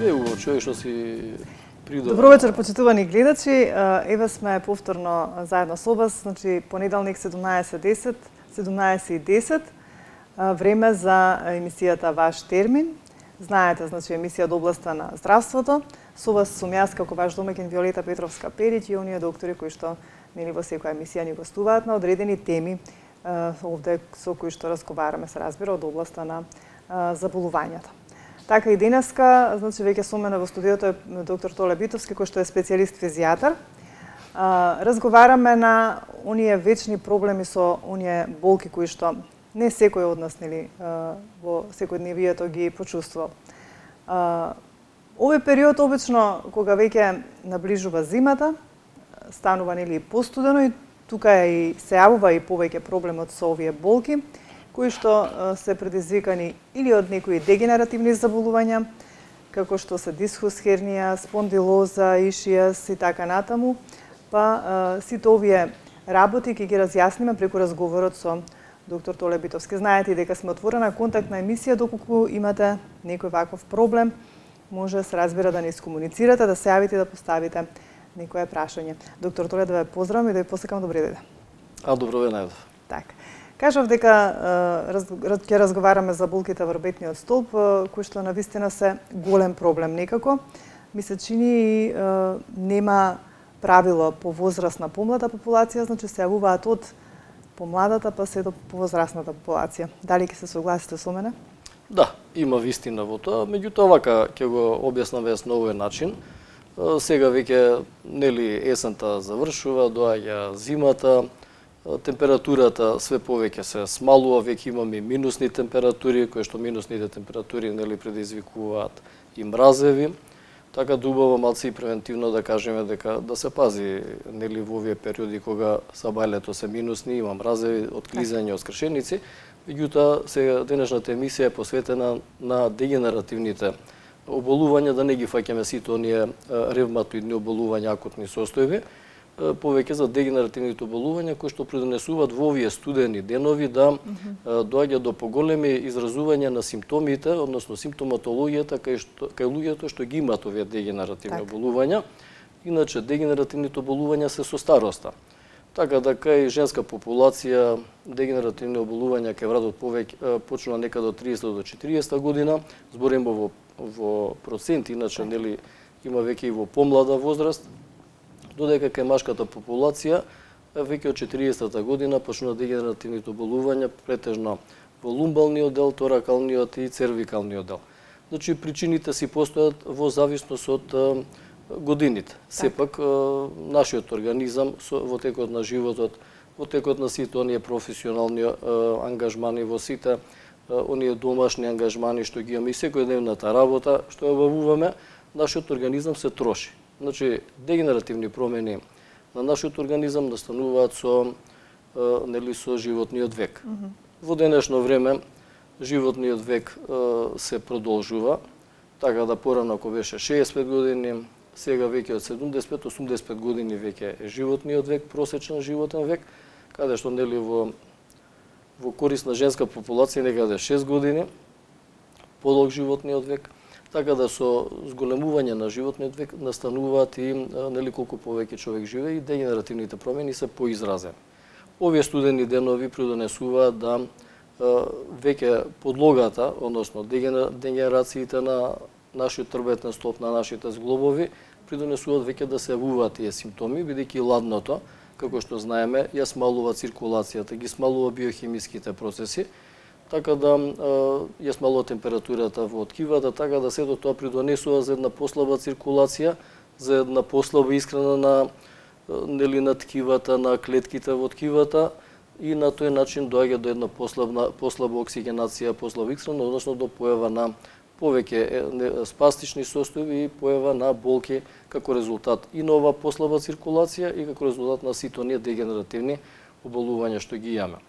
Него човек што си придобил. Добро вечер, почитувани гледачи. Еве сме повторно заедно со вас, значи понеделник 17:10, 17:10. Време за емисијата Ваш термин. Знаете, значи емисија од областа на здравството. Со вас сум јас како ваш домаќин Виолета Петровска-Перич и оние доктори кои што нели во секоја емисија ни гостуваат на одредени теми овде со кои што разговараме, се разбира, од областа на заболувањата. Така и денеска, значи веќе со мене во студиото е доктор Толе Битовски, кој што е специјалист физијатар. Разговараме на оние вечни проблеми со оние болки кои што не секој од нас нели во секојдневието ги почувствувал. Овој период обично кога веќе наближува зимата, станува нели постудено и тука и се јавува и повеќе проблемот со овие болки, кои што се предизвикани или од некои дегенеративни заболувања, како што се дисхус хернија, спондилоза, ишијас и така натаму, па сите овие работи ќе ги разјасниме преку разговорот со доктор Толе Битовски. Знаете и дека сме отворена контактна емисија, доколку имате некој ваков проблем, може се разбира да не искомуницирате, да се јавите и да поставите некое прашање. Доктор Толе, да ве поздравам и да ви посакам добри ден. Добро ве најдов. Така. Кажав дека ќе разговараме за болките во рбетниот столб, кои што навистина се голем проблем некако. Ми се чини и нема правило по возраст на помлада популација, значи се јавуваат од помладата па се до повозрастната популација. Дали ќе се согласите со мене? Да, има вистина во тоа, меѓутоа вака ќе го објаснам вес на овој начин. Сега веќе нели есента завршува, доаѓа зимата, температурата све повеќе се смалува, веќе имаме минусни температури, кои што минусните температури нели предизвикуваат и мразеви. Така да убаво малце и превентивно да кажеме дека да се пази нели во овие периоди кога сабајлето се минусни, има мразеви, отклизање од скршеници. Меѓутоа сега денешната емисија е посветена на дегенеративните оболувања, да не ги фаќаме сите оние ревматоидни оболувања, акутни состојби, повеќе за дегенеративните оболувања кои што придонесуваат во овие студени денови да доаѓа до поголеми изразувања на симптомите, односно симптоматологијата кај луѓето што ги имаат овие дегенеративни оболувања. Иначе дегенеративните оболувања се со староста. Така да кај женска популација дегенеративни оболувања кај врадот повеќе почнува некаде од 30 до 40 година, збориме во проценти, иначе нели има веќе и во помлада возраст, додека кај машката популација веќе од 40-та година почнува дегенеративните оболувања, претежно во лумбалниот дел, торакалниот и цервикалниот дел. Значи причините си постојат во зависност од годините. Сепак нашиот организам во текот на животот, во текот на сите оние професионални ангажмани, во сите оние домашни ангажмани што ги имаме и секојдневната работа што ја обавуваме, нашиот организам се троши. Значи, дегенеративни промени на нашиот организам настануваат со животниот век. Во денешно време животниот век се продолжува, така да порано ако беше 65 години, сега веќе од 75-80 години веќе е животниот век, просечен животен век, каде што нели во корист на женска популација некаде 6 години, подолг животниот век. Така да со зголемување на животниот век настануваат и нели колку повеќе човек живее и дегенеративните промени се поизразени. Овие студени денови придонесуваат да веќе подлогата, односно дегенерациите на нашиот трбетен столб, на нашите зглобови, придонесуваат веќе да се јавуваат тие симптоми, бидејќи ладното, како што знаеме, ја смалува циркулацијата, ги смалува биохемиските процеси, така да ја смалува температурата во ткивата, така да сето тоа придонесува за една послаба циркулација, за една послаба исхрана на ткивата, на клетките во ткивата и на тој начин доаѓа до една послаба оксигенација, послаба исхрана, односно до појава на повеќе спастични состојби и појава на болки како резултат и на ова послаба циркулација и како резултат на сите оние дегенеративни оболувања што ги имаме.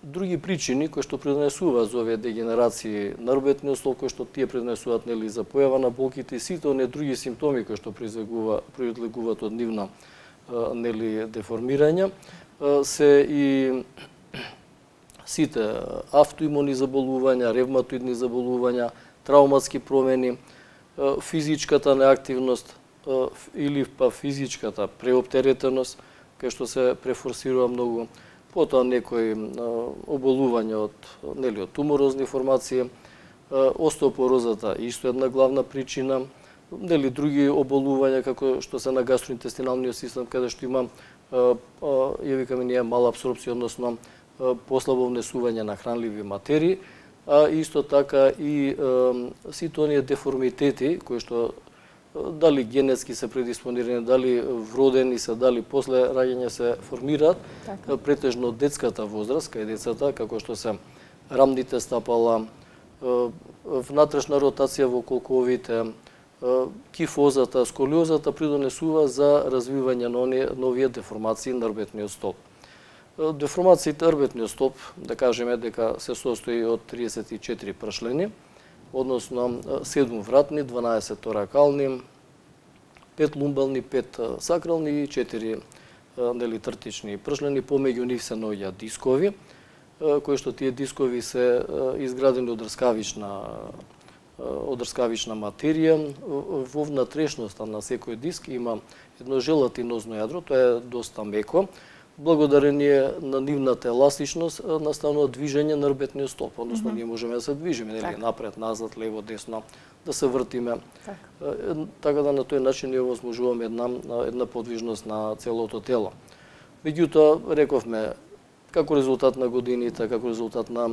Други причини кои што придонесуваат за овие дегенерации на рбетниот столб, кои што тие придонесуваат нели за појава на болките и сите оние други симптоми кои што предизвикуваат од нивна нели деформирање, се сите автоимуни заболувања, ревматоидни заболувања, травматски промени, физичката неактивност или па физичката преоптеретеност, кај што се префорсирува многу, потоа некои оболувања од туморозни формации, остеопорозата исто една главна причина, други оболувања како што се на гастроинтестиналниот систем, каде што има ја викаме ние мала апсорбција, односно послабо внесување на хранливи материи, а исто така и сите оние деформитети кои што дали генетски се предиспонирани, дали вродени се, дали после раѓање се формираат, претежно детската возраст, кај децата, како што се рамните стапала, внатрешна ротација во колковите, кифозата, сколиозата придонесува за развивање на новија деформации на рбетниот столб. Деформациите на рбетниот столб, да кажеме дека се состои од 34 пршлени, односно 7 вратни, 12 торакални, 5 лумбални, 5 сакрални и 4 тртични пршлени. Помеѓу нив се наоѓаат дискови, кои што тие дискови се изградени од рскавична материја. Во внатрешноста на секој диск има едно желатинозно јадро, тоа е доста меко. Благодарение на нивната еластичност настанува движење на рбетниот столб, односно ние можеме да се движиме, напред, назад, лево, десно, да се вртиме. Така да на тој начин ние овозможуваме една подвижност на целото тело. Меѓутоа, рековме, како резултат на годините, како резултат на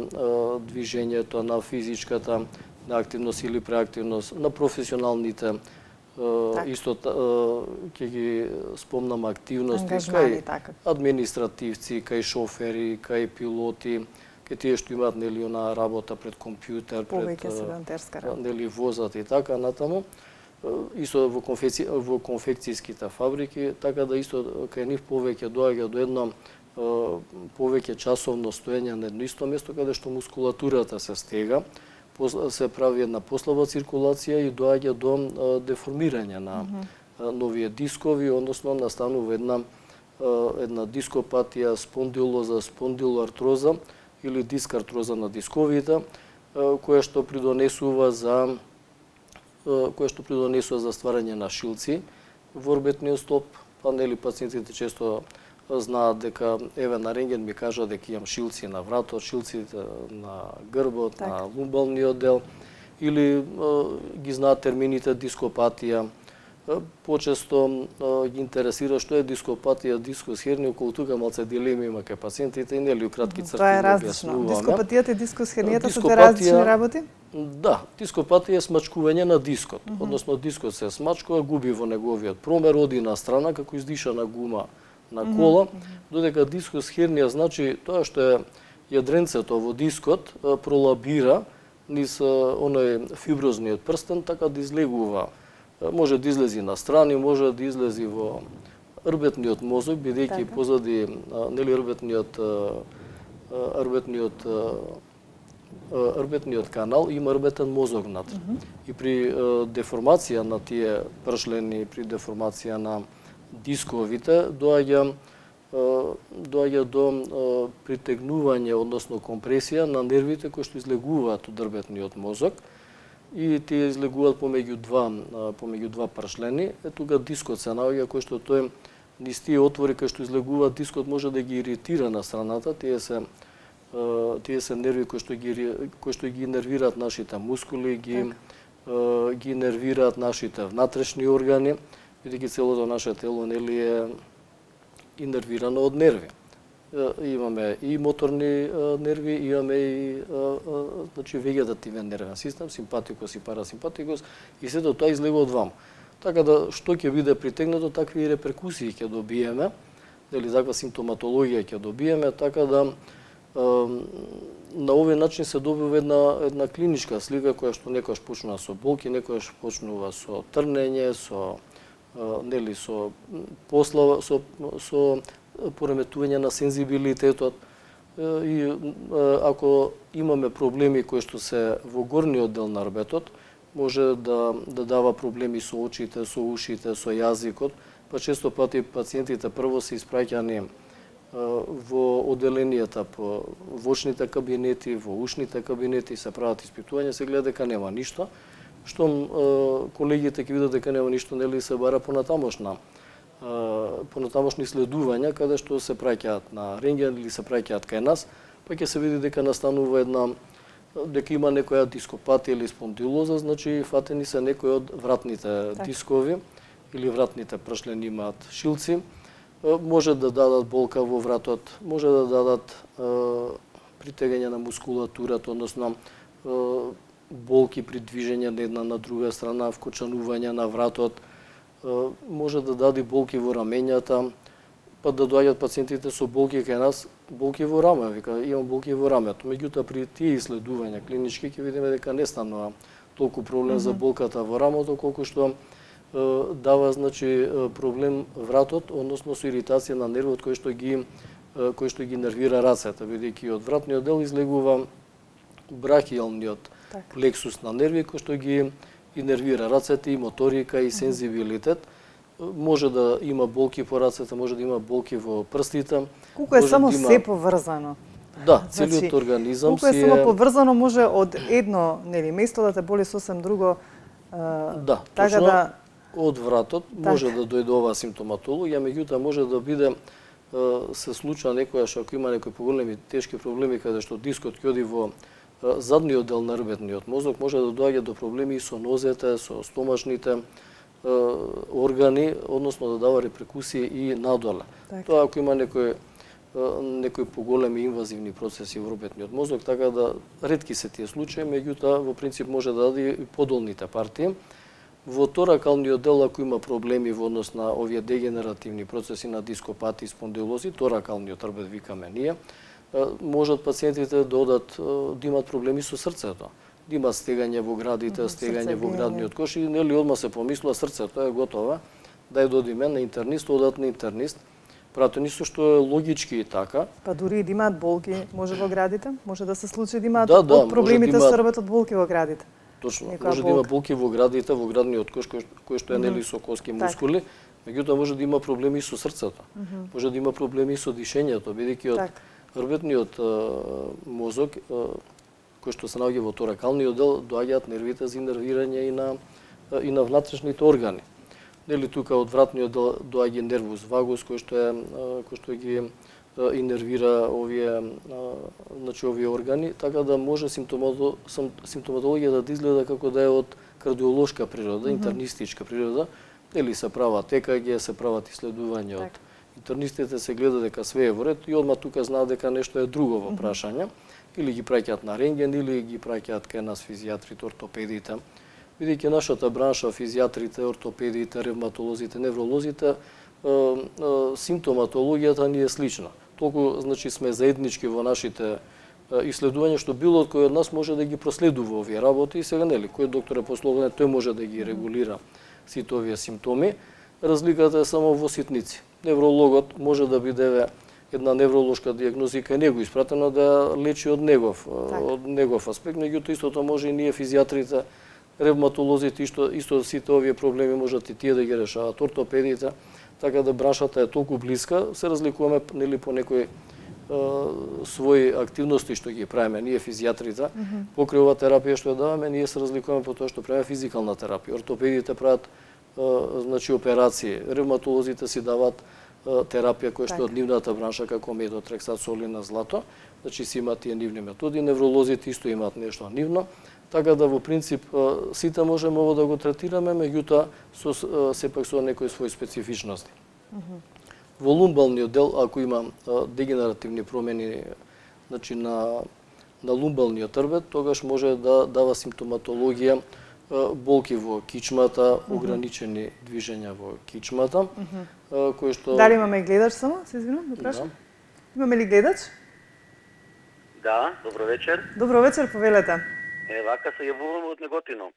движењето, на физичката неактивност или преактивност, на професионалните исто ќе ги спомнам активности кај административци, кај шофери, кај пилоти, кај тие што имаат она работа пред компјутер, пред возат и така натаму. Исто во конфекцијските фабрики, така да исто кај нив повеќе доаѓа до едно повеќе часовно стоење на едно исто место, каде што мускулатурата се стега, се прави една послаба циркулација и доаѓа до деформирање на новие дискови, односно настанува една дископатија, спондилоза, спондилоартроза или дискартроза на дисковите, која што придонесува за стварање на шилци во рбетниот столб. Пациентите често знаат дека на рентген ми кажа дека имам шилци на вратот, шилците на грбот, на лумбалниот дел, или ги знаат термините дископатија. Почесто ги интересира што е дископатија, дискус хернија, околу тука малце дилеми има кај пациентите и нели у кратки црти тоа е различно. Дископатијата и дискус хернијата се две различни работи? Да, дископатија е смачкување на дискот, односно дискот се смачкува, губи во неговиот промер, оди на страна како издишана гума на кола, додека дискус хернија значи тоа што е јадренцето во дискот пролабира низ оној фиброзниот прстен, така да излегува. Може да излези на страни, може да излези во рбетниот мозок, бидејќи позади рбетниот канал има рбетен мозок внатре. И при деформација на тие пршлени, при деформација на дисковите, доаѓа до притегнување, односно компресија на нервите кои што излегуваат од рбетниот мозок и тие излегуваат помеѓу два пршлени. Тука дискот се наоѓа, кој што тој низ тие отвори кои што излегуваат, дискот може да ги иритира на страната. Тие се нерви кои што ги нервираат нашите мускули, ги нервираат нашите внатрешни органи, бидејќи целото наше тело е инервирано од нерви. Имаме и моторни нерви, имаме и вегетативен нервен систем, симпатикус и парасимпатикус, и сето тоа излегува од ваму. Така да што ќе биде притегнато, такви реперкусии ќе добиеме, таква симптоматологија ќе добиеме, така да на овој начин се добива една клиничка слика која што некојаш почнува со болки, некојаш почнува со трнење, со пореметување на сензибилитетот. И ако имаме проблеми кои што се во горниот дел на рбетот, може да дава проблеми со очите, со ушите, со јазикот, па често пати пациентите прво се испраќани во одделенијата по очните кабинети, во ушните кабинети се прават испитувања, се гледа дека нема ништо. Штом колегите ќе видат дека нема ништо, нели се бара понатамошни исследувања каде што се праќаат на рентген или се праќаат кај нас, па ќе се види дека настанува дека има некоја дископатија или спондилоза, значи фатени се некои од вратните дискови или вратните пршлени имаат шилци. Може да дадат болка во вратот, може да дадат притегање на мускулатурата, односно болки при движење на една на друга страна, вкочанување на вратот, може да даде болки во рамењата, па да доаѓаат пациентите со болки кај нас, болки во раме, вика, имам болки во рамето. Меѓутоа при тие исследувања клинички ќе видиме дека не станува толку проблем за болката во рамото, колку што дава значи проблем вратот, односно со иритација на нервот кој што ги нервира рацете, бидејќи од вратниот дел излегува брахиалниот плексус на нерви кој што ги инервира рацете и моторика и сензибилитет. Може да има болки по рацете, може да има болки во прстите. Колку е само се поврзано. Да, целиот организам колку е само поврзано, може од едно место да те боли сосем друго. Да, точно. Од вратот може да дојде оваа симптоматологија, меѓутоа може да биде се случува некојаш ако има некои поголеми тешки проблеми каде што дискот ќе оди во задниот дел на рбетниот мозок, може да доаѓа до проблеми и со нозете, со стомашните органи, односно да дава репрекусии и надоле. Тоа ако има некои поголеми инвазивни процеси во рбетниот мозок, така да ретки се тие случаи, меѓутоа во принцип може да даде и подолните партии. Во торакалниот дел, ако има проблеми во однос на овие дегенеративни процеси на дископатии, спондилози, торакалниот рбет викаме ние, можат пациентите да имат проблеми со срцето. Да имат стегање во градите, стегање во градниот кош и нели одма се помислува срцето е готово, дај додиме на интернист, одат на интернист. Пратени со што е логички и така. Па дури и да имаат болки, може во градите? Може да се случи да имаат проблемите со рбетот болки во градите? Точно, може да има болки во градите, во градниот кош кој што е нели со коски мускули, меѓутоа може да има проблеми и со срцето. Може да има проблеми и со дишењето, бидејќи од рбетниот мозок кој што се наоѓа во торакалниот дел доаѓаат нервите за инервирање и на внатрешните органи. Нели тука од вратниот дел доаѓа нервус вагус кој што ги инервира овие органи, така да може симптоматологијата да изгледа како да е од кардиолошка природа, интернистичка природа, или се прават ЕКГ, се прават исследувања од интернистите, се гледа дека све е во ред и одма тука знаат дека нешто е друго во прашање, или ги праќаат на рентген, или ги праќаат кај нас физијатрите, ортопедите. Бидејќи нашата бранша, физијатрите, ортопедите, ревматолозите, невролозите, симптоматологијата ни е слична. Толку значи сме заеднички во нашите исследувања што било кој од нас може да ги проследува овие работи и сега нели кој доктор е пословен, тој може да ги регулира сите овие симптоми. Разликата е само во ситници. Неврологот може да биде една невролошка дијагноза и кај него испратено да лечи од негов аспект, меѓутоа истото може и ние физијатрите, ревматолозите, исто сите овие проблеми можат и тие да ги решаваат, ортопедите, така да браншата е толку блиска, се разликуваме нели по некои своји активности што ги правиме ние физијатрите, покрај ова терапија што ја даваме, ние се разликуваме по тоа што правиме физикална терапија. Ортопедите прават значи операции, ревматолозите си даваат терапија која што е од нивната бранша како метотрексат, солина, злато, значи си имаат тие нивни методи, невролозите исто имаат нешто нивно, така да во принцип сите можеме ово да го третираме, меѓутоа сепак со некои своји специфичности. Во лумбалниот дел, ако има дегенеративни промени значи на лумбалниот рбет, тогаш може да дава симптоматологија, болки во кичмата, ограничени движења во кичмата, кои што... Дали имаме гледач само? Се извинувам, да прашам. Имаме ли гледач? Да, добро вечер. Добро вечер, повелете. Вака се јавувам од Неготино.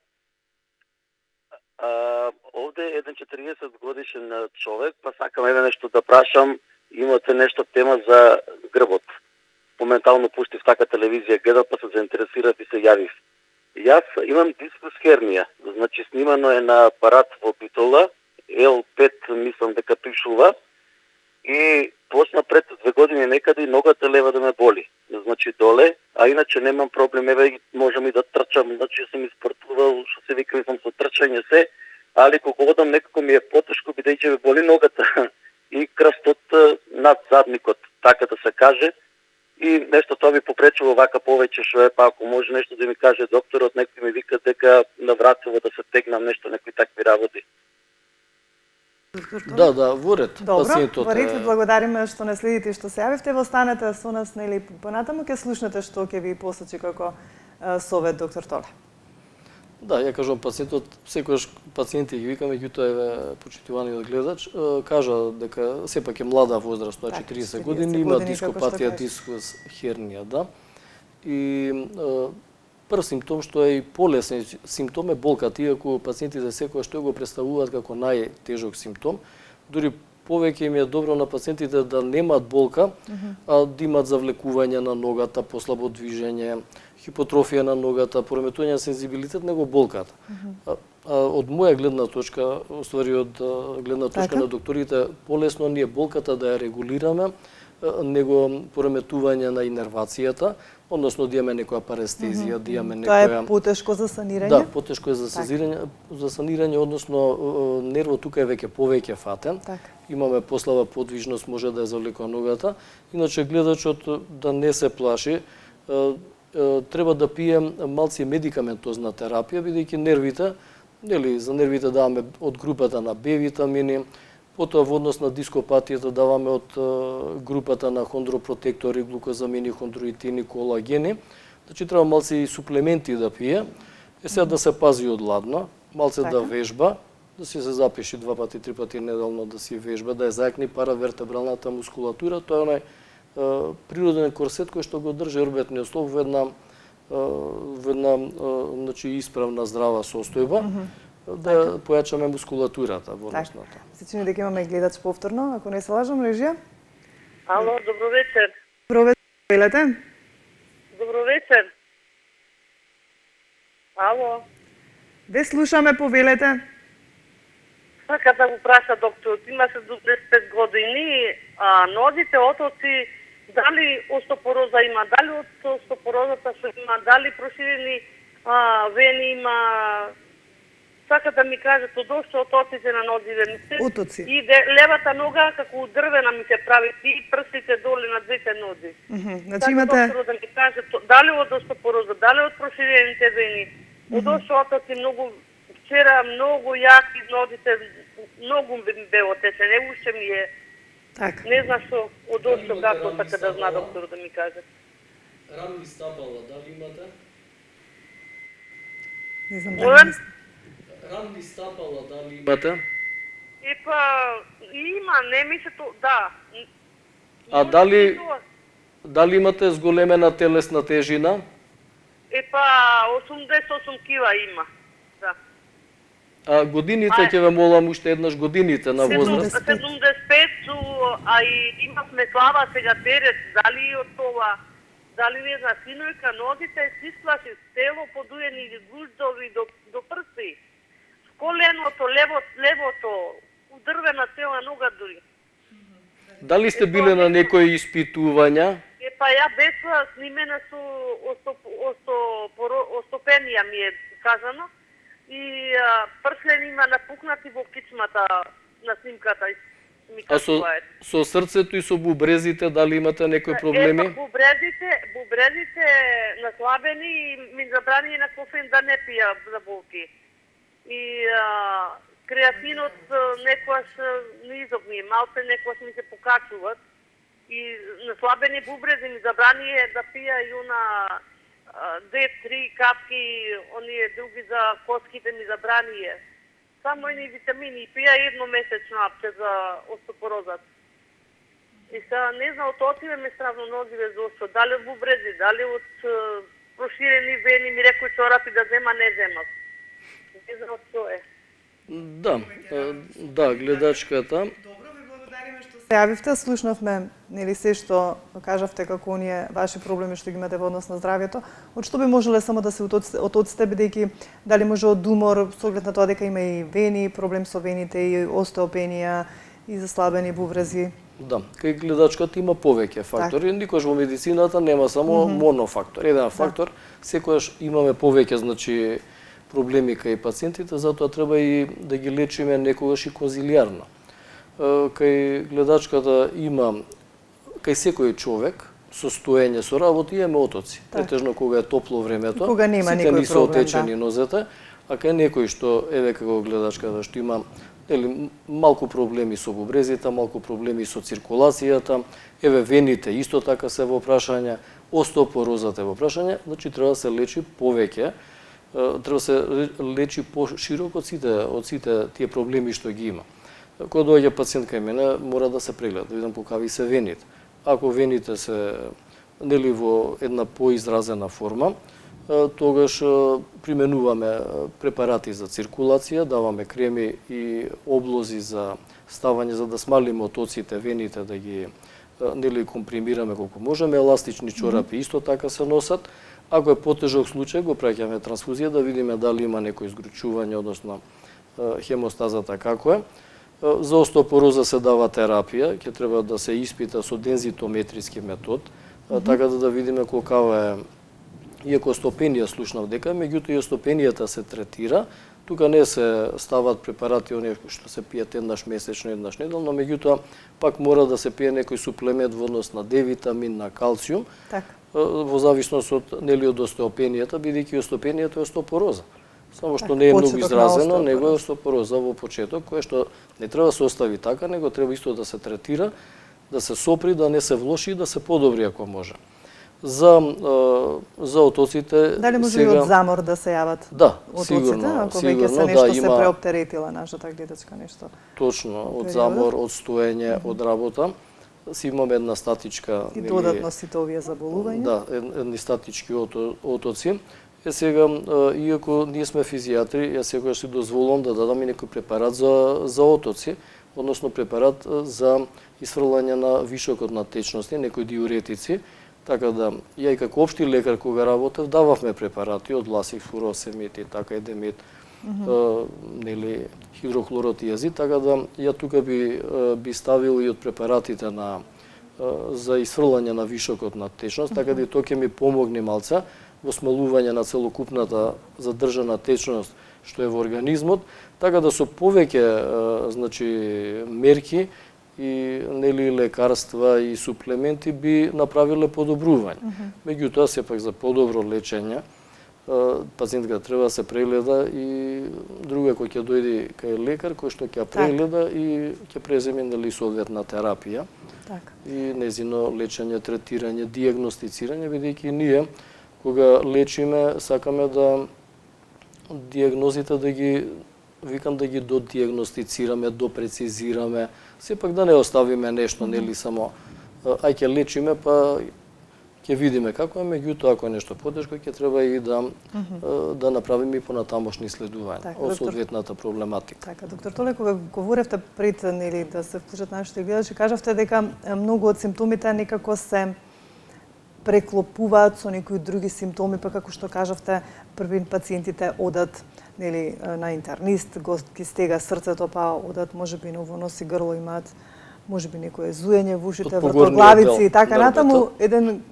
Овде е еден 40 годишен човек, па сакам еве нешто да прашам, имате нешто тема за грбот. Моментално пуштив така телевизија, гледав, па се заинтересирав и се јавив. Јас имам дискус хернија, значи снимано е на апарат во Битола, L5 мислам дека пишува, и почна пред 2 години некаде и ногата лева да ме боли. Значи доле, а иначе немам проблем, еве можам и да трчам, значи сум испортувал, што се вика, сум со трчање се, али кога одам некако ми е потешко бидејќи ме боли ногата и крстот над задникот, така да се каже. И нешто тоа ми попречува вака повеќе, што е, па ако може нешто да ми каже докторот, некој ми вика дека навратило да се тегнам нешто, некои такви работи. Да, во ред. Добро, Пациентот во ред, ви благодариме што не следите и што се јавивте. Останете со нас, нели, понатаму ќе слушнете што ќе ви посочи како совет доктор Толе. Да, ја кажувам пациентот, секогаш пациенти ги викаме, меѓутоа еве почитуваниот гледач кажа дека сепак е млада возраст, значи 30 години, има дископатија, дискус хернија, да. И прв симптом што е и полесен симптом е болката, иако пациентите секогаш што го представуваат како најтежок симптом, дури повеќе им е добро на пациентите да немаат болка, а да имаат завлекување на ногата, послабо движење, хипотрофија на ногата, пореметување на сензибилитет, него болката. Од моја гледна точка, оствари од гледна точка на докторите, полесно ни е болката да ја регулираме, него пореметување на инервацијата, односно да имаме некоја парестезија, да имаме некоја... Тоа е потешко за санирање? Да, потешко е за санирање, односно нервот тука е веќе повеќе фатен. Имаме послаба подвижност, може да е завлекува ногата. Иначе гледачот да не се плаши, треба да пие малци медикаментозна терапија, бидејќи нервите, нели, за нервите даваме од групата на Б витамини, потоа во однос на дископатијата даваме од групата на хондропротектори, глукозамини, хондроитини, колагени. Значи треба малци суплементи да пие. Сега да се пази од ладно, малце да вежба, да си се запиши 2 пати, 3 пати неделно да си вежба, да ја зајакни паравертебралната мускулатура, тоа е онај природен корсет кој што го држи орбетниот столб во една значи исправна здрава состојба, да појачаме мускулатурата во однос на тоа. Се чини дека имаме гледач повторно, ако не се лажам, режија? Ало, добро вечер. Добро вечер. Добро вечер. Ало. Ве слушаме, повелете. Сака да го праша докторот, има 75 години, нозите, отоци, дали остеопороза има, дали од остеопорозата што има, дали проширени вени има, сака да ми кажат одошто отоците на нозиве. Отоци. И левата нога како удрвена ми се прави, и прстите доле на двете нози. Значи имате... Докторот да ми каже, дали од остеопороза, дали од проширените вени, одошто отоци многу, вчера многу јаки нозите, многу бе отече, не уште ми е. Така. Не знам што, одошто како така да зна доктор да ми каже. Рамни стапала, дали имате? Не знам дали... Рамни стапала, дали имате? Епа, има, не ми се то, да. А дали имате зголемена телесна тежина? Епа, 88 кила има, да. А годините, ќе ве молам уште еднаш, годините на возраст? 75 су, а и имавме слава сега терет, дали од това, дали не знам, синојка, нозите си сплаши, тело подуени гуждови до прсти, коленото, левото, удрвена цела нога дури. Дали сте биле на некои испитувања? Епа, ја беа снимена со остопенија ми е кажано, и прслен има напукнати во кичмата на снимката. А со срцето и со бубрезите, дали имате некои проблеми? Епа, бубрезите наслабени и ми забрани на кофеин да не пија за болки. И креатинот некојаш низок ми е, малце некојаш ми се покачуват. И наслабени бубрези ми забрани да пија и она D3 капки, оние други за коските ми забрани е. Само едни витамини, пија едномесечно апче за остеопорозат. И сега не знам, од отиве ме стравно нозиве зошто, дали од бубрези, дали од проширени вени, ми рекој чорапи да зема, не земав. Не знам што е. Да, гледачката. Се јавивте, слушнавме нели се што кажавте како оние ваши проблеми што ги имате во однос на здравјето. Од што би можеле само да се отоците, бидејќи дали може од умор, со оглед на тоа дека има и вени, проблем со вените, и остеопенија, и заслабени бубрези? Да, кај гледачката има повеќе фактори. Никош во медицината нема само монофактор. Еден фактор, секогаш имаме повеќе, значи, проблеми кај пациентите, затоа треба и да ги лечиме некогаш и конзилијарно. Кај гледачката има, кај секој човек, состоење со работа имаме отоци. Претежно кога е топло времето, кога нема сите никој ни се проблем, отечени нозете, а кај некој што, еве како гледачката, што има малку проблеми со бубрезите, малку проблеми со циркулацијата, еве вените исто така се во прашање, остеопорозата е во прашање, значи треба да се лечи повеќе, треба да се лечи пошироко од сите тие проблеми што ги има. Кога доаѓа пациент кај мене, мора да се прегледа, да видам какви се вените. Ако вените се нели во една поизразена форма, тогаш применуваме препарати за циркулација, даваме креми и облози за ставање за да смалиме отоците, вените да ги нели компримираме колку можеме, еластични чорапи исто така се носат. Ако е потежок случај, го праќаме трансфузија да видиме дали има некој изгручување, односно хемостазата како е. За остеопороза се дава терапија, ќе треба да се испита со дензитометриски метод, така да видиме колкава е. Иако остеопенија слушнав дека, меѓутоа и остеопенијата се третира, тука не се стават препарати оние што се пијат еднаш месечно, еднаш неделно, меѓутоа пак мора да се пие некој суплемент во однос на Д витамин, на калциум, во зависност од нели од остеопенијата, бидејќи остеопенијата е остеопороза. Само што не е многу изразено, него е остеопороза во почеток, кое што не треба да се остави така, него треба исто да се третира, да се сопри, да не се влоши и да се подобри ако може. За отоците дали може и од замор да се јават отоците, ако веќе се нешто се преоптеретила нашата гледачка нешто? Точно, од замор, од стоење, од работа. Си имаме една статичка и додатно сите овие заболувања. Да, едни статички отоци. Сега, иако ние сме физијатри, ја секогаш си дозволувам да дадам и некој препарат за отоци, односно препарат за исфрлање на вишокот на течности, некои диуретици. Така да, ја и како општи лекар кога работев, дававме препарати од ласив, фуросемид и така едемид, нели хидроклоротиазид, така да ја тука би ставил и од препаратите за исфрлање на вишокот на течност, така да и тоа ќе ми помогне малце во смалување на целокупната задржана течност што е во организмот, така да со повеќе значи мерки и нели лекарства и суплементи би направиле подобрување. Меѓутоа сепак за подобро лечење пациентка треба да се прегледа и друго кој ќе дојде кај лекар кој што ќе прегледа и ќе преземе нели соодветна терапија. И незино лечење, третирање, дијагностицирање, бидејќи ние кога лечиме сакаме да дијагнозите да ги додијагностицираме, допрецизираме, сепак да не оставиме нешто нели само ќе лечиме па ќе видиме како е, меѓутоа ако е нешто потешко ќе треба и да направиме и понатамошни исследувања од соодветната проблематика. Така, доктор Толе, кога говоревте пред нели да се вклучат нашите гледачи, кажавте дека многу од симптомите некако се преклопуваат со некои други симптоми, па како што кажавте, први пациентите одат нели на интернист, ги стега срцето, па одат можеби на носи грло имаат, можеби некое зуење во ушите, вртоглавици и така натаму, еден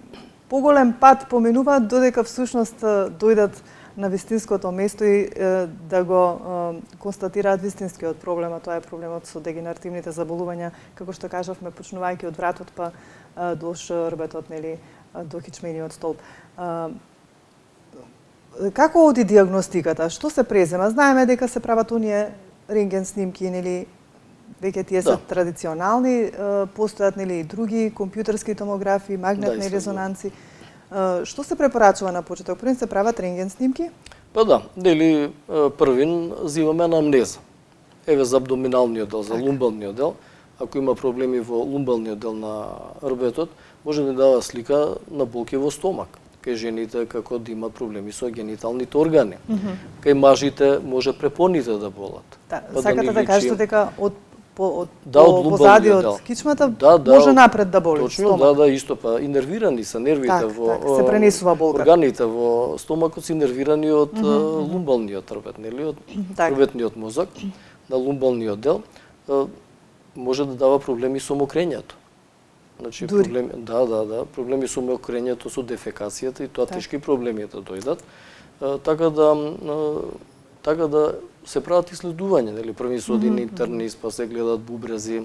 поголем пат поминуваат додека всушност дојдат на вистинското место и да го констатираат вистинскиот проблем, а тоа е проблемот со дегенеративните заболувања, како што кажавме, почнувајќи од вратот па до шрбетот, нели, до кичмениот столб. Како оди дијагностиката? Што се презема? Знаеме дека се прават оние рентген снимки, нели, веќе тие се традиционални, постојат нели и други компјутерски томографии, магнетни резонанци. Што се препорачува на почеток? Првин се прават рентген снимки? Па да, нели првин зимаме анамнеза. Еве за абдоминалниот дел, за лумбалниот дел, ако има проблеми во лумбалниот дел на рбетот, може да дава слика на болки во стомак. Кај жените како да имат проблеми со гениталните органи. Кај мажите може препоните да болат. Сакате да кажете дека од позади од кичмата може напред да боли стомак. Точно, исто па инервирани се нервите во се пренесува болка. Органите во стомакот се инервирани од лумбалниот рбет, нели, од рбетниот мозок на лумбалниот дел. може да дава проблеми со мокрењето. Значи проблеми, проблеми со мокрењето, со дефекацијата и тоа тешки проблеми да дојдат. Така да се прават исследувања, нели, први со один интернист, па се гледат бубрези,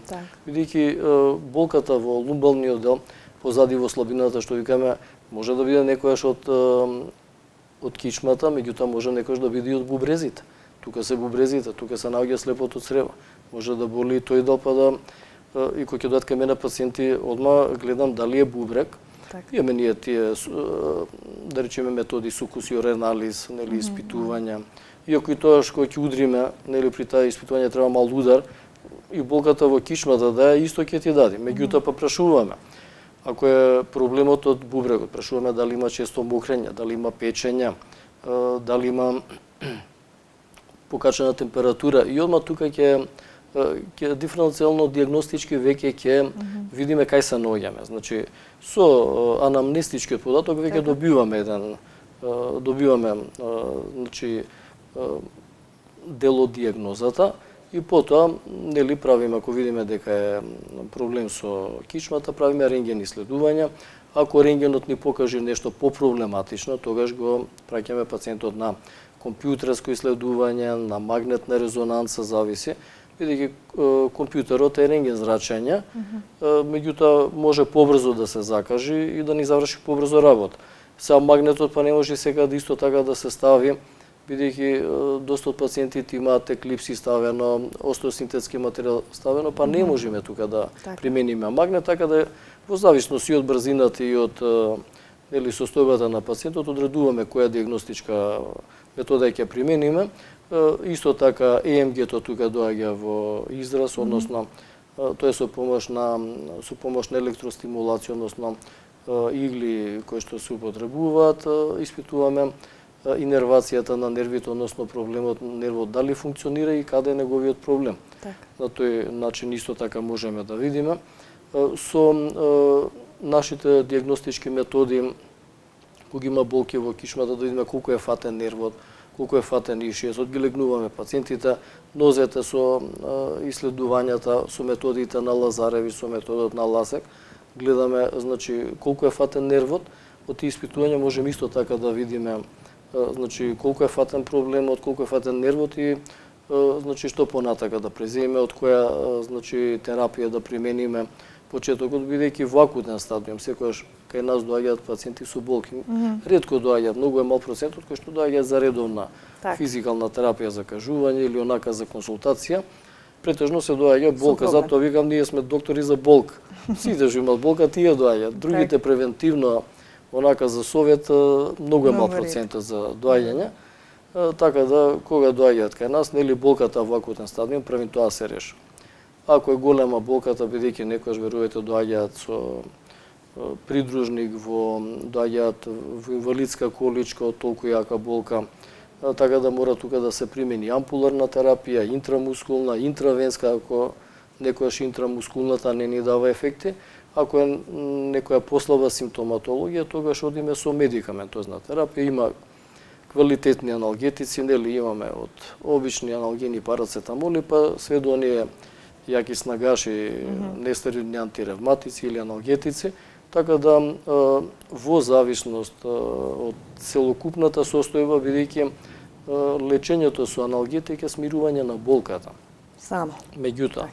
бидејќи болката во лумбалниот дел, позади во слабината, што викаме, може да биде некојаш од кичмата, меѓутоа може некојаш да биде и од бубрезите. Тука се бубрезите, тука се наоѓа слепото црево. Може да боли тој дел, па да и кога ќе дојдат кај мене пациенти, одма гледам дали е бубрек. Имаме ние тие, да речеме, методи сукусиоренализ, нели, испитувања. Иако и тоа што ќе удриме, нели, при таа испитување треба мал удар, и болката во кичмата да е, исто ќе ти даде. Меѓутоа па прашуваме. Ако е проблемот од бубрекот, прашуваме дали има често мокрење, дали има печење, дали има покачена температура, и одма тука ќе диференцијално диагностички веќе ќе видиме кај се наоѓаме. Значи, со анамнестичкиот податок веќе добиваме значи, дел од диагнозата и потоа, нели, правиме, ако видиме дека е проблем со кичмата, правиме рентген исследувања. Ако рентгенот ни покаже нешто попроблематично, тогаш го праќаме пациентот на компјутерско исследување, на магнетна резонанса, зависи, бидејќи компјутерот е рентген зрачење, меѓутоа може побрзо да се закажи и да ни заврши побрзо работа. Сега магнетот па не може сега да исто така да се стави, бидејќи доста од пациентите имаат еклипси ставено, остеосинтетски материјал ставено, па не можеме тука да примениме магнет, така да во зависност и од брзината и од нели состојбата на пациентот одредуваме која диагностичка метода ќе примениме. Исто така ЕМГ-то тука доаѓа во израз, односно тоа е со помош на електростимулација, односно игли кои што се употребуваат, испитуваме инервацијата на нервите, односно проблемот на нервот дали функционира и каде е неговиот проблем. На тој начин исто така можеме да видиме. Со нашите диагностички методи, кога има болки во кичмата, да видиме колку е фатен нервот, колку е фатен ишијесот, ги легнуваме пациентите, нозете со исследувањата, со методите на Лазаревич, со методот на Ласек, гледаме, значи, колку е фатен нервот. Од тие испитувања можеме исто така да видиме, значи, колку е фатен проблемот, колку е фатен нервот и значи што понатака да преземеме, од која значи терапија да примениме. Почетокот бидејќи во акутен стадиум, секогаш кај нас доаѓаат пациенти со болки. Ретко доаѓаат, многу е мал процентот кој што доаѓаат за редовна физикална терапија за кажување или онака за консултација. Претежно се доаѓа болка, затоа викам ние сме доктори за болка. Сите што имаат болка тие доаѓаат. Другите превентивно онака за совет многу е мал процентот за доаѓање. Така да кога доаѓаат кај нас, нели болката во акутен стадиум, првен тоа се решава. Ако е голема болката, бидејќи некојаш верувате доаѓаат со придружник доаѓаат во инвалидска количка од толку јака болка, така да мора тука да се примени ампуларна терапија, интрамускулна, интравенска, ако некојаш интрамускулната не ни дава ефекти. Ако е некоја послаба симптоматологија, тогаш одиме со медикаментозна терапија. Има квалитетни аналгетици, нели имаме од обични аналгени парацетамоли, па све до оние јаки снагаши, нестеридни антиревматици или аналгетици, така да во зависност од целокупната состојба, бидејќи лечењето со аналгетик е смирување на болката. Само. Меѓутоа,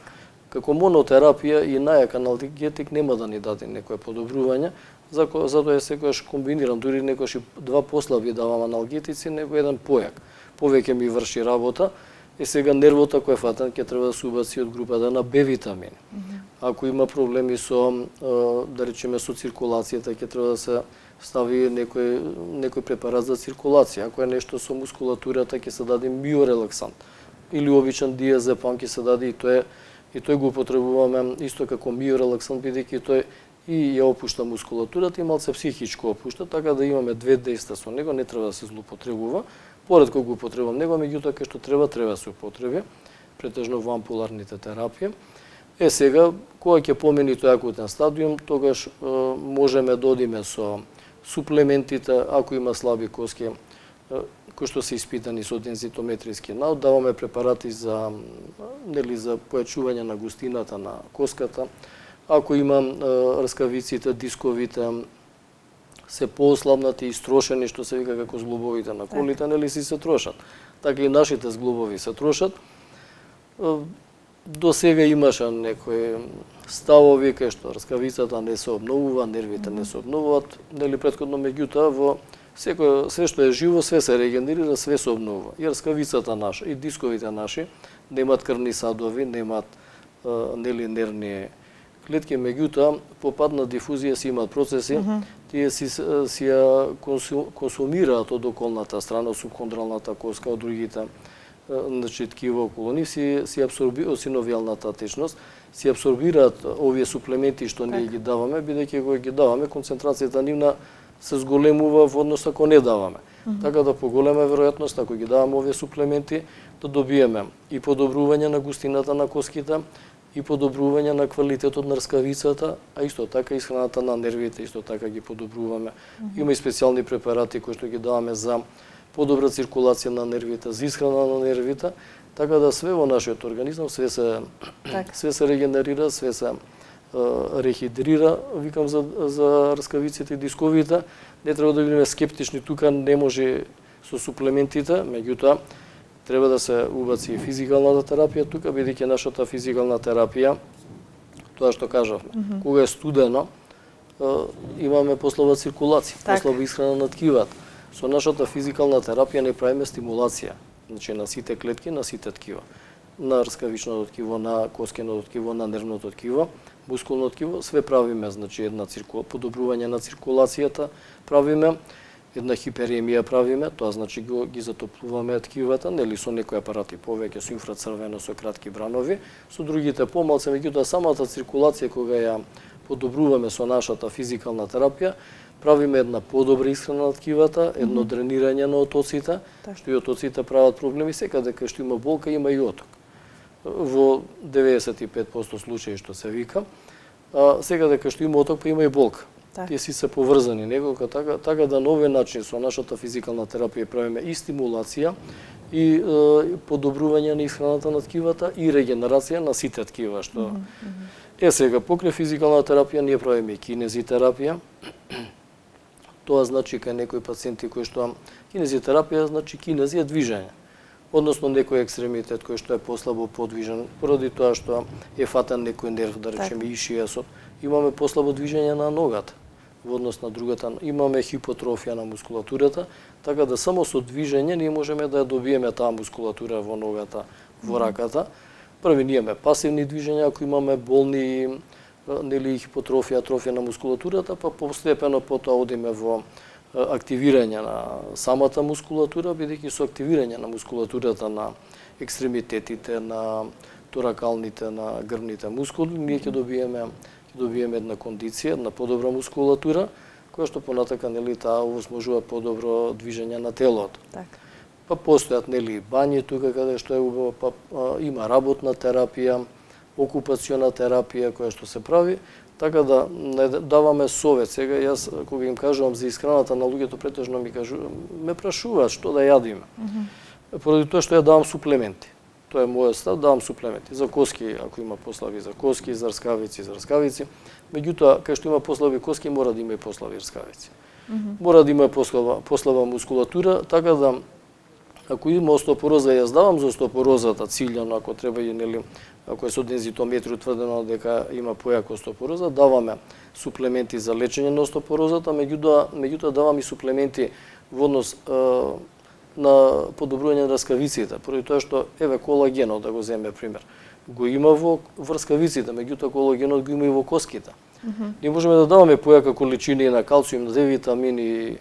како монотерапија и најак аналгетик нема да ни даде некое подобрување, затоа е секојаш комбиниран, дури некојаш и два послаби давам аналгетици, него еден појак. Повеќе ми врши работа. И сега нервот ако е фатен, ќе треба да се убаци од групата на Б витамини. Ако има проблеми со, да речеме, со циркулацијата, ќе треба да се стави некој препарат за циркулација. Ако е нешто со мускулатурата, ќе се даде миорелаксант. Или обичен диазепам ќе се даде и тој го употребуваме исто како миорелаксант, бидејќи тој и ја опушта мускулатурата и малце психичко опушта, така да имаме две дејства со него, не треба да се злоупотребува. Поредко го употребувам него, меѓутоа кај што треба да се употреби, претежно во ампуларните терапии. Сега, кога ќе помени тој акутен стадиум, тогаш можеме да одиме со суплементите, ако има слаби коски, кои што се испитани со дензитометриски наут, даваме препарати за нели за појачување на густината на коската. Ако имам рскавиците, дисковите се поослабнати и строшени, што се вика како зглобовите на колите, нели си се трошат. Така и нашите зглобови се трошат. До сега имаше некои ставови кај што рскавицата не се обновува, нервите не се обновуваат, нели претходно, меѓутоа во све што е живо, све се регенерира, све се обновува. И рскавицата наша, и дисковите наши немаат крвни садови, немаат нели нервни клетки, меѓутоа по пат на дифузија си имаат процеси, тие си ја консумираат од околната страна, субхондралната коска, од другите значи ткива околу нив, си абсорбираат синовијалната течност, си абсорбираат овие суплементи што ние ги даваме, бидејќи кога ги даваме, концентрацијата нивна се зголемува во однос ако не даваме. Така да поголема веројатност, ако ги даваме овие суплементи, да добиеме и подобрување на густината на коските, и подобрување на квалитетот на рскавицата, а исто така исхраната на нервите, исто така ги подобруваме. Има и специјални препарати кои што ги даваме за подобра циркулација на нервите, за исхрана на нервите, така да све во нашиот организам, све се регенерира, све се рехидрира, викам за рскавиците и дисковите. Не треба да бидеме скептични, тука не може со суплементите, меѓутоа треба да се убаци и физикалната терапија тука, бидејќи нашата физикална терапија, тоа што кажавме, кога е студено, имаме послаба циркулација, послаба исхрана на ткивата. Со нашата физикална терапија не правиме стимулација, значи на сите клетки, на сите ткива. На рскавичното ткиво, на коскеното ткиво, на нервното ткиво, мускулно ткиво, све правиме, значи една подобрување на циркулацијата правиме, една хиперемија правиме, тоа значи ги затоплуваме ткивата, нели со некои апарати повеќе, со инфрацрвено, со кратки бранови, со другите помалце, меѓутоа самата циркулација кога ја подобруваме со нашата физикална терапија, правиме една подобра исхрана на ткивата, едно дренирање на отоците, што и отоците прават проблеми, секаде кај што има болка има и оток. Во 95% случаи што се вика, секаде кај што има оток па има и болка. Тие си се поврзани неколку, така да на овој начин со нашата физикална терапија правиме и стимулација, и подобрување на исхраната на ткивата, и регенерација на сите ткива што сега покрај физикална терапија ние правиме и кинезитерапија. Тоа значи кај некои пациенти кои што кинезитерапија значи кинези е движење, односно некој екстремитет кој што е послабо подвижен, поради тоа што е фатен некој нерв, да речеме ишијасот, имаме послабо движење на ногата во однос на другата, имаме хипотрофија на мускулатурата, така да само со движење ние можеме да ја добиеме таа мускулатура во ногата, во раката. Први ние имаме пасивни движења, ако имаме болни нели хипотрофија, атрофија на мускулатурата, па постепено потоа одиме во активирање на самата мускулатура, бидејќи со активирање на мускулатурата на екстремитетите, на торакалните, на грбните мускули, ние ќе добиеме една кондиција, една подобра мускулатура, која што понатака нели таа овозможува подобро движење на телото. Па постојат нели бањи тука каде што е убаво, па има работна терапија, окупациона терапија која што се прави, така да даваме совет. Сега јас кога им кажувам за исхраната на луѓето, претежно ме прашуваат што да јадиме. Поради тоа што ја давам суплементи. Тоа е мојот став, давам суплементи. За коски, ако има послаби за коски, за рскавици. Меѓутоа, кај што има послаби коски, мора да има и послаби рскавици. Мора да има послаба мускулатура, така да ако има остеопороза, јас давам за остеопорозата циљано, ако треба и нели, ако е со дензитометри утврдено дека има појака остеопороза, даваме суплементи за лечење на остеопорозата, меѓутоа давам и суплементи во однос на подобрување на рскавиците, поради тоа што еве колагенот, да го земеме пример, го има во рскавиците, меѓутоа колагенот го има и во коските. Ние можеме да даваме појака количини на калциум, на D-витамин и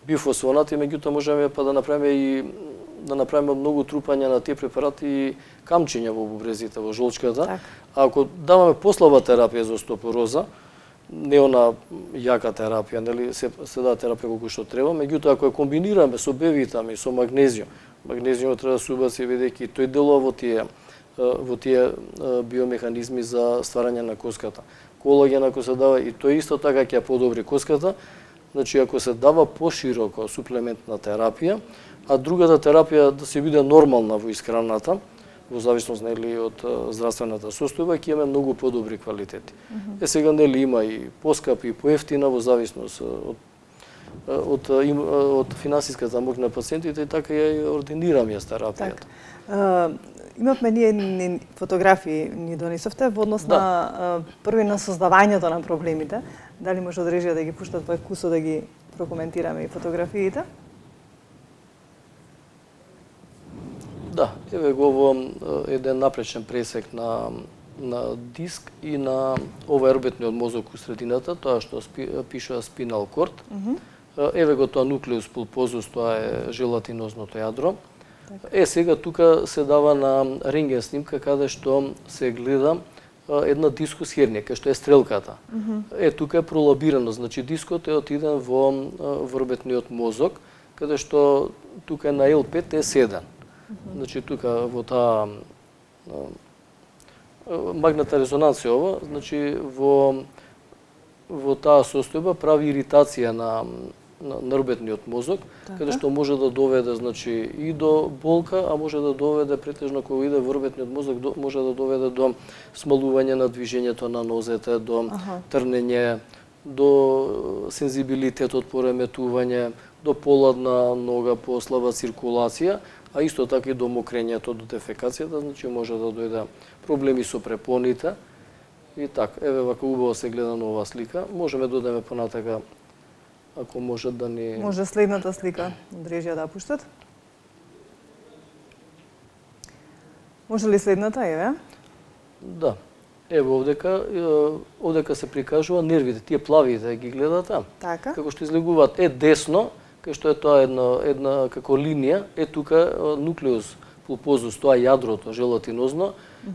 бифосфонати, меѓутоа можеме па да направиме многу трупања на тие препарати и камчиња во бубрезите, во жолчката. А ако даваме послаба терапија за остеопороза, не она јака терапија, нели се дава терапија колку што треба, меѓутоа ако ја комбинираме со Б-витамин, со магнезиум, магнезиумот треба да се убаси бидејќи тој делува во тие биомеханизми за стварање на коската. Колаген ако се дава и тој исто така ќе ја подобри коската, значи ако се дава пошироко суплементна терапија, а другата терапија да се биде нормална во исхраната, во зависност нели од здравствената состојба, ќе имаме многу подобри квалитети. Сега нели има и поскапи и поевтина во зависност од финансиската моќ на пациентите, и така ја ординирам јас терапијата. Имавме ние фотографии ни донесовте во однос на први на создавањето на проблемите. Дали може од режија да ги пуштат во кусо да ги прокоментираме и фотографиите? Да, еве го во еден напречен пресек на диск и на ова ербетниот мозок у средината, тоа што пишува спинал корд. Еве го тоа нуклеус пулпозус, тоа е желатинозното јадро. Сега тука се дава на рентген снимка каде што се гледа една дискус хернија, кај што е стрелката. Тука е пролабирано, значи дискот е отиден во ербетниот мозок, каде што тука е на L5 е 7. Значи тука во таа магнетна резонанција ова, значи во таа состојба прави иритација на ербетниот мозок, каде што може да доведе значи и до болка, а може да доведе претежно кога иде во ербетниот мозок може да доведе до смалување на движењето на нозете, до трнење, до сензибилитетот, пореметување, до поладна нога, послаба циркулација, а исто така и до мокрењето, до дефекацијата, значи може да дојде проблеми со препоните. И така, еве вака убаво се гледа на оваа слика. Можеме да одеме понатака, ако може да ни... Може следната слика од режија да пуштат. Може ли следната, еве? Да. Ево овдека се прикажува нервите, тие плавите ги гледате. Така. Како што излегуваат десно, кај што е тоа една како линија, тука нуклеус пулпозус, тоа јадрото желатинозно,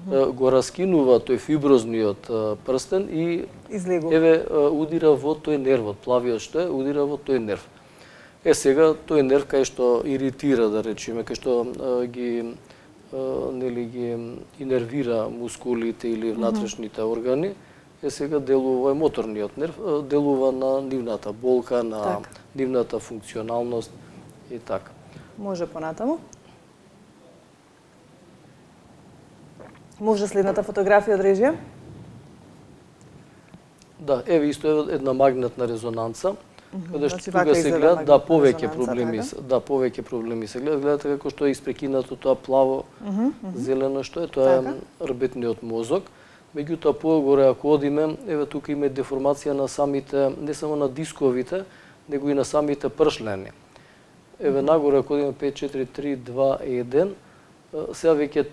го раскинува тој фиброзниот прстен и еве удира во тој нервот, плавиот што е, удира во тој нерв. Сега тој нерв кај што иритира, да речеме, кај што ги инервира мускулите или внатрешните органи, сега делува моторниот нерв, делува на нивната болка, на нивната функционалност и така. Може понатаму. Може следната фотографија од режија? Да, еве исто е една магнетна резонанца, каде што тука се гледа повеќе проблеми, повеќе проблеми се гледа. Гледате како што е испрекинато тоа плаво зелено што е, тоа е ербетниот мозок. Меѓутоа погоре ако одиме, еве тука има деформација на самите, не само на дисковите, него и на самите пршлени. Еве нагоре ако одиме 5 4 3 2 1, сега веќе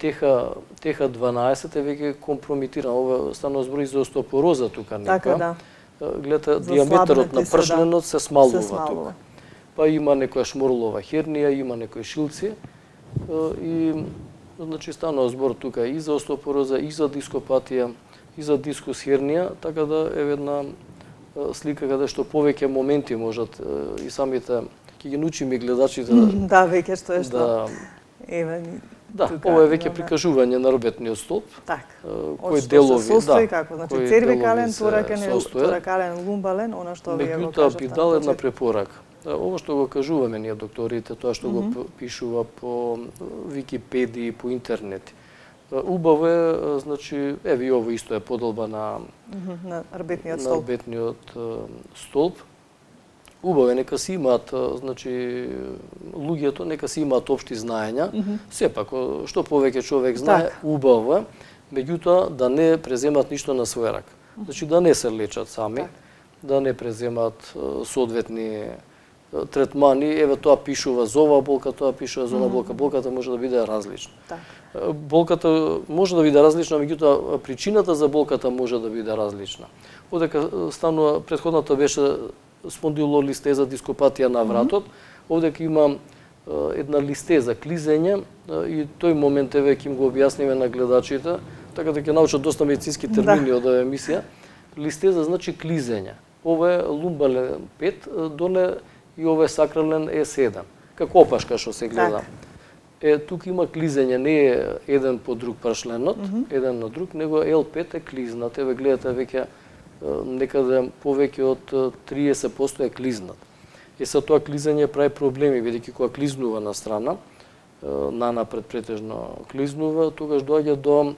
теха 12 е веќе компрометирано. Ова станува збор и за остеопороза тука нека. Така, да. Гледате, диаметрот на пршленот се смалува тука. Па има некоја шморлова хернија, има некои шилци и значи станува збор тука и за остеопороза, и за дископатија, и за дискус хернија, така да е една слика каде што повеќе моменти можат и самите ќе ги научиме гледачите да веќе што е што. Да, ова е веќе прикажување на ербетниот столб. Така. Кои делови, состои како, значи цервикален, торакален, лумбален, она што вие го кажете. Меѓутоа би дал една препорака. Ова што го кажуваме ние докторите, тоа што го пишува по Википедија, по интернет. Убаво е, значи, еве и ово исто е подолба на ербетниот столб. Убаво е, нека си имаат, значи, луѓето нека си имаат општи знаења. Сепак, што повеќе човек знае, убаво е, меѓутоа да не преземат ништо на свој рак. Значи, да не се лечат сами, да не преземат соодветни третмани, еве тоа пишува за оваа болка, тоа пишува за онаа болка. Болката може да биде различна. Болката може да биде различна, меѓутоа причината за болката може да биде различна. Одека станува, претходната беше спондилолистеза, дископатија на вратот, овдека има една листеза, клизење, и тој момент еве ќе им го објасниме на гледачите, така да ќе научат доста медицински термини од оваа емисија. Листеза значи клизење. Ова е лумбален 5, доле и ова е сакрален E7, како опашка што се гледа. Тука има клизење, не е еден по друг прашленот, еден на друг, него L5 е клизнат. Еве гледате веќе некаде повеќе од 30% е клизнат. Са тоа клизење прави проблеми, бидејќи кога клизнува на страна, нанапред претежно клизнува, тогаш доаѓа до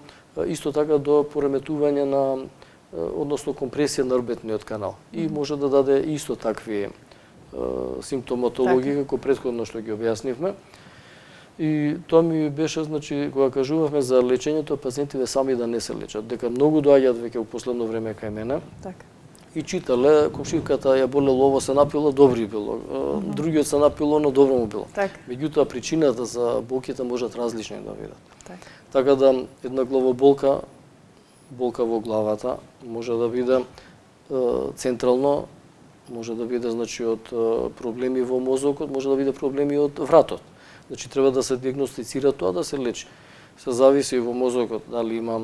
исто така до пореметување на односно компресија на рбетниот канал и може да даде исто такви симптоматологии како претходно што ги објаснивме. И тоа ми беше, значи, кога кажувавме за лечењето, пациентите сами да не се лечат, дека многу доаѓаат веќе у последно време кај мене. Така. И читале, комшивката ја болело, ово се напило, добри било. Другиот се напило, но добро му било. Меѓутоа, причината за болките можат различни да бидат. Така да, една главоболка, болка во главата, може да биде централно, може да биде, значи, од проблеми во мозокот, може да биде проблеми од вратот. Значи, треба да се диагностицира тоа, да се лечи. Се зависи во мозокот, дали има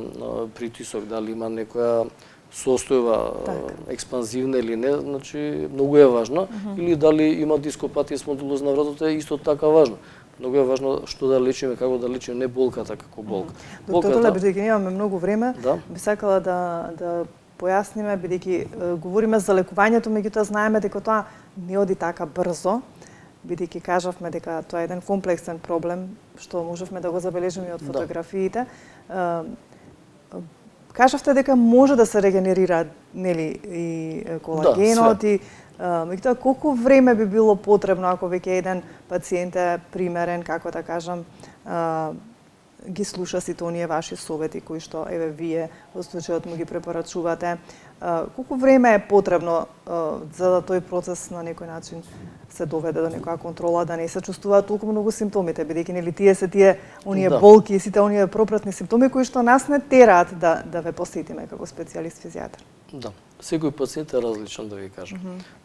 притисок, дали има некоја состојба експанзивна или не, значи многу е важно, или дали има дископатија спондилозна на вратот, е исто така важно. Многу е важно што да лечиме, како да лечиме, не болката како болка. Доктор Толе, бидејќи немаме многу време, би сакала да појасниме, бидејќи говориме за лекувањето, меѓутоа знаеме дека тоа не оди така брзо, бидејќи кажавме дека тоа е еден комплексен проблем, што можевме да го забележиме и од фотографиите. Кажавте дека може да се регенерира, нели, и колагенот, и меѓутоа колку време би било потребно ако веќе еден пациент е примерен, како да кажам, ги слуша сите оние ваши совети кои што еве вие во случајот му ги препорачувате. Колку време е потребно за да тој процес на некој начин се доведе до некоја контрола, да не се чувствуваат толку многу симптомите, бидејќи нели тие се тие оние болки, сите оние пропратни симптоми кои што нас не тераат да ве посетиме како специјалист физијатар. Да, секој пациент е различен, да ви кажам.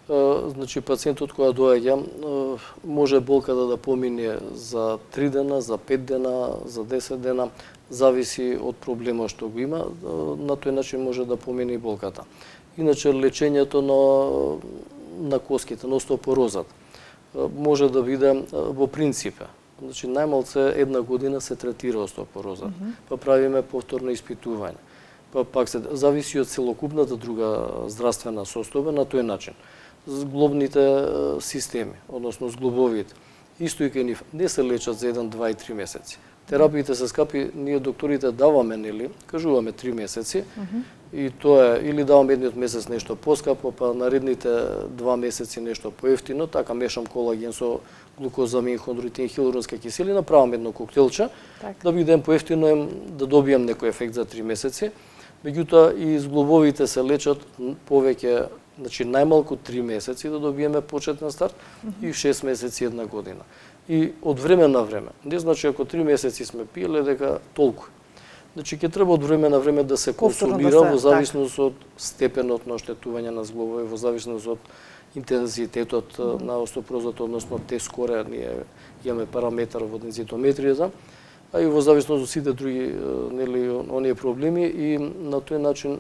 Значи, пациентот која доаѓа, може болката да помине за 3 дена, за 5 дена, за 10 дена, зависи од проблемот што го има, на тој начин може да помине и болката. Иначе, лечењето на коските, на остеопорозат, може да биде во принципе. Значи, најмалце една година се третира остеопороза, па правиме повторно испитување. Па пак се зависи од целокупната друга здравствена состојба на тој начин. Зглобните системи, односно зглобовите, исто и кај нив, не се лечат за 1, 2 и 3 месеци. Терапиите се скапи, ние докторите даваме, нели, кажуваме 3 месеци, и тоа е, или давам едниот месец нешто поскапо, па наредните 2 месеци нешто поевтино, така мешам колаген со глукозамин, хондроитин, хиалуронска киселина, правам едно коктелче, да бидем поевтино, да добијам некој ефект за 3 месеци. Меѓутоа и зглобовите се лечат повеќе, значи најмалку 3 месеци да добиеме почетен старт и 6 месеци, 1 година. И од време на време, не значи ако 3 месеци сме пиеле дека толку. Значи ќе треба од време на време да се консумира во зависност од степенот на оштетување на зглобови, во зависност од интензитетот на остеопорозата, односно Т-скоре, ние имаме параметар во дензитометријата, а и во зависност од сите други, нели, оние проблеми, и на тој начин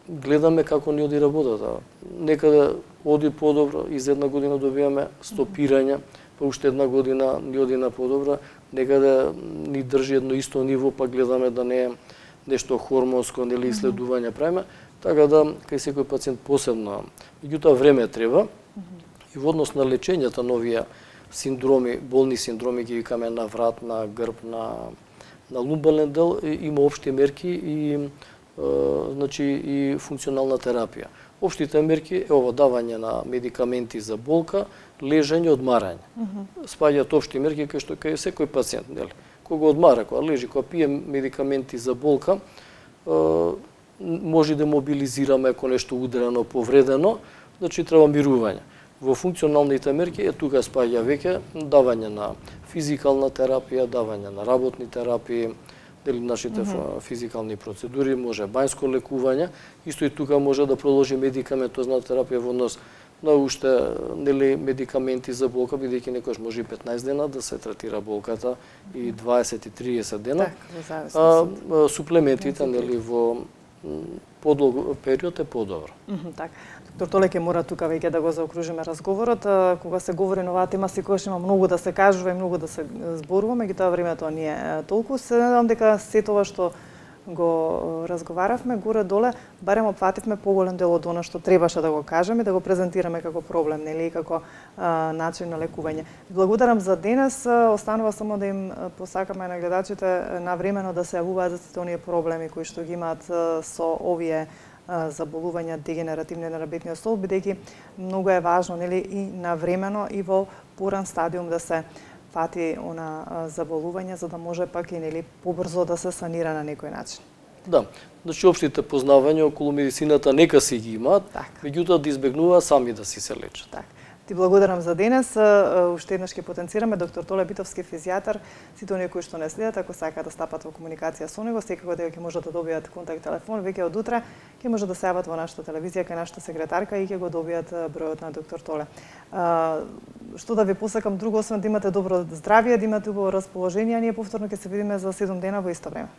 гледаме како ни оди работата. Некаде оди подобро, из една година добиваме стопирање, па уште една година ни оди на подобро, некаде ни држи едно исто ниво, па гледаме да не е нешто хормонско, нели, исследување правиме, така да кај секој пациент посебно. Меѓутоа време треба и во однос на лечењето на овие синдроми, болни синдроми, ги викаме на врат, на грб, на лумбален дел, има општи мерки и значи и функционална терапија. Општите мерки е ова давање на медикаменти за болка, лежење, одмарање. Спаѓаат општи мерки кај што кај секој пациент, нели? Кога одмара, кога лежи, кога пие медикаменти за болка, може да мобилизираме ако нешто ударено, повредено, значи треба мирување. Во функционалните мерки тука спаѓа веќе давање на физикална терапија, давање на работни терапии, дали нашите физикални процедури, може бањско лекување, исто и тука може да продолжи медикаментозна терапија во однос на уште, нели, медикаменти за болка, бидејќи некојаш може и 15 дена да се третира болката и 20 и 30 дена. Суплементите, нели, во подолг период е подобро. Така. Доктор Толе ќе мора тука веќе да го заокружиме разговорот. Кога се говори на оваа тема, секогаш има многу да се кажува и многу да се зборува, меѓутоа времето не е толку. Се надевам дека се тоа што го разговаравме, горе-доле, барем опфативме поголем дел од она што требаше да го кажеме, да го презентираме како проблем, нели, и како начин на лекување. Благодарам за денес, останува само да им посакаме на гледачите навремено да се јавуваат за сите оние проблеми кои што ги имаат со овие заболувања дегенеративни на рабетниот столб, бидејќи многу е важно, нели, и навремено и во поран стадиум да се фати она заболување, за да може пак и, нели, побрзо да се санира на некој начин. Да, значи општите познавања околу медицината нека си ги имаат, меѓутоа да избегнуваат сами да си се лечат. Так. Ти благодарам за денес. Уште еднаш ќе потенцираме доктор Толе Битовски, физијатар. Сите оние кои што не следат, ако сакаат да стапат во комуникација со него, секако дека ќе можат да добијат контакт телефон, веќе од утре ќе можат да се јават во нашата телевизија кај нашата секретарка и ќе го добијат бројот на доктор Толе. Што да ви посакам друго, освен да имате добро здравје, да имате убаво расположение, ние повторно ќе се видиме за 7 дена во исто време.